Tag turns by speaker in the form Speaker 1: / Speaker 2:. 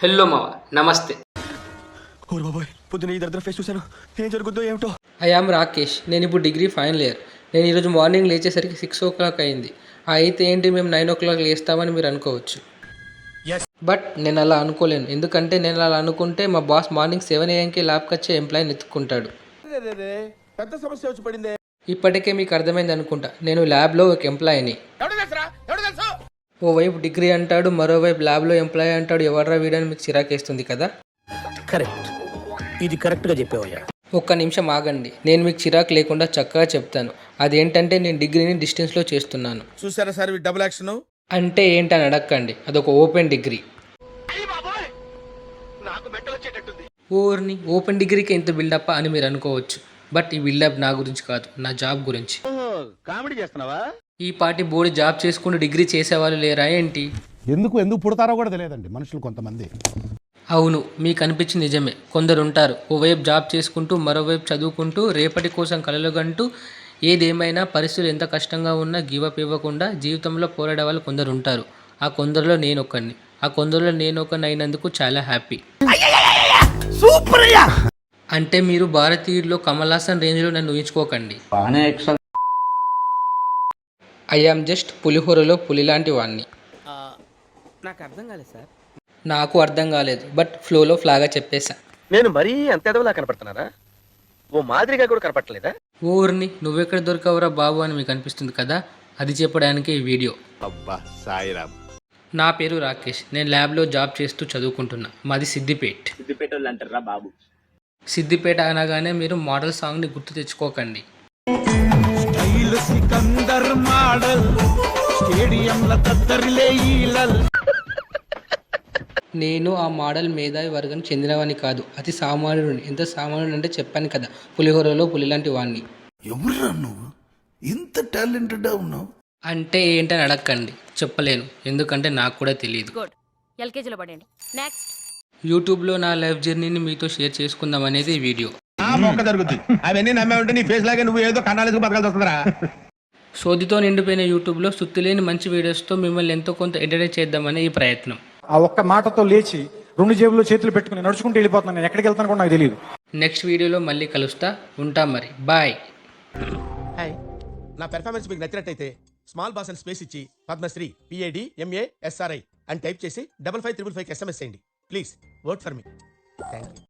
Speaker 1: Hello మావ, నమస్తే.
Speaker 2: Or బాబాయ్, పొద్దున ఈ దరిద్ర ఫేస్ చూశాను. ఏం జరుగుద్దో ఏమిటో.
Speaker 1: I am Rakesh. నేను ఇప్పుడు డిగ్రీ ఫైనల్ ఇయర్. నేను ఈరోజు మార్నింగ్ లేచేసరికి 6 o'clock అయింది. అయితే ఏంటి మేము 9 o'clock లేస్తామని మీరు అనుకోవచ్చు. బట్ నేను అలా అనుకోలేను. ఎందుకంటే నేను అలా అనుకుంటే మా బాస్ మార్నింగ్ 7 AM ల్యాబ్కి వచ్చే ఎంప్లాయీని ఎత్తుక్కుంటాడు.
Speaker 2: పెద్ద సమస్య వచ్చి పడిందే.
Speaker 1: ఇప్పటికే మీకు అర్థమైంది అనుకుంటా, నేను ల్యాబ్లో ఒక ఎంప్లాయీని. ఓవైపు డిగ్రీ అంటాడు, మరోవైపు ల్యాబ్లో ఎంప్లాయీ అంటాడు. ఎవర్రా వీడని మీకు చిరాకేస్తుంది కదా.
Speaker 3: కరెక్ట్, ఇది కరెక్ట్గా చెప్పావయ్యా.
Speaker 1: ఒక్క నిమిషం ఆగండి, నేను మీకు చిరాకు లేకుండా చక్కగా చెప్తాను. అదేంటంటే నేను డిగ్రీని డిస్టెన్స్లో చేస్తున్నాను.
Speaker 2: చూసారా సార్ డబుల్ యాక్షన్.
Speaker 1: అంటే ఏంటని అడగండి, అదొక ఓపెన్ డిగ్రీ. ఓర్ని ఓపెన్ డిగ్రీకి ఎంత బిల్డప్ అని మీరు అనుకోవచ్చు. బట్ ఈ బిల్డప్ నా గురించి కాదు, నా జాబ్ గురించి.
Speaker 3: కామెడీ చేస్తున్నావా?
Speaker 1: ఈ పార్టీ బోర్డు జాబ్ చేసుకుంటూ డిగ్రీ చేసేవాళ్ళు లేరా ఏంటి?
Speaker 4: ఎందుకు పుడతారో కూడా తెలియదండి మనుషులు కొంతమంది.
Speaker 1: అవును, మీకు అనిపించింది నిజమే. కొందరు ఉంటారు, ఓవైపు జాబ్ చేసుకుంటూ మరోవైపు చదువుకుంటూ రేపటి కోసం కలలుగంటూ ఏదేమైనా పరిస్థితులు ఎంత కష్టంగా ఉన్నా గివప్ ఇవ్వకుండా జీవితంలో పోరాడే వాళ్ళు కొందరు ఉంటారు. ఆ కొందరిలో నేను ఒకరిని అయినందుకు చాలా హ్యాపీ. అంటే మీరు భారతీయుల్లో కమల్ హాసన్ రేంజ్లో నన్ను ఊహించుకోకండి. ఐ యామ్ జస్ట్ పులిహోరలో పులిలాంటి వాణ్ణి.
Speaker 3: నాకు అర్థం కాలేదు సార్.
Speaker 1: నాకు అర్థం కాలేదు, బట్ ఫ్లోలో ఫ్లాగా చెప్పేశా.
Speaker 3: నేను మరీ అంత ఎదవలా కనపడుతున్నారా? ఓ మాదిరిగా కూడా కనపడలేదా?
Speaker 1: ఊరిని నువ్వెక్కడ దొరకవురా బాబు అని మీకు అనిపిస్తుంది కదా. అది చెప్పడానికి ఈ వీడియో.
Speaker 4: అబ్బా సాయిరామ్.
Speaker 1: నా పేరు రాకేష్. నేను ల్యాబ్లో జాబ్ చేస్తూ చదువుకుంటున్నా. మాది సిద్దిపేట్. సిద్దిపేట అనగానే మీరు మోడల్ సాంగ్ని గుర్తు తెచ్చుకోకండి. నేను ఆ మోడల్ మేధావి వర్గం చెందినవాని కాదు, అతి సామాన్యుడిని. ఎంత సామాన్యుడు అంటే చెప్పాను కదా, పులిహోరలో పులిలాంటి వాణ్ణి.
Speaker 5: ఎవరురా నువ్వు ఇంత టాలెంటెడ్ ఉన్నావు?
Speaker 1: అంటే ఏంటని అడగండి, చెప్పలేను. ఎందుకంటే నాకు కూడా తెలియదు. యూట్యూబ్లో నా లైఫ్ జర్నీని మీతో షేర్ చేసుకుందాం అనేది ఈ వీడియో.
Speaker 2: అవన్నీ నమ్మే ఉంటే నీ ఫేస్ లాగే నువ్వు ఏదో కన్నాలకు బతకాల్సి వస్తుందిరా.
Speaker 1: సోదితో నిండిపోయిన యూట్యూబ్లో సుత్తిలేని మంచి వీడియోస్తో మిమ్మల్ని ఎంతో కొంత ఎంటర్టైన్ చేద్దామనే ఈ ప్రయత్నం.
Speaker 6: ఆ ఒక్క మాటతో లేచి 2 జేబుల్లో చేతులు పెట్టుకుని నడుచుకుంటూ వెళ్ళిపోతున్నాను. నేను ఎక్కడికి వెళ్తాను కూడా నాకు తెలియదు.
Speaker 1: నెక్స్ట్ వీడియోలో మళ్ళీ కలుస్తా. ఉంటాం మరి, బాయ్.
Speaker 2: హాయ్, నా పెర్ఫార్మెన్స్ మీకు నచ్చినట్టయితే స్మాల్ బాస్ అని స్పేస్ ఇచ్చి పద్మశ్రీ PADMASRI అని టైప్ చేసి 5555 SMS చేయండి. Please vote for me. Thank you.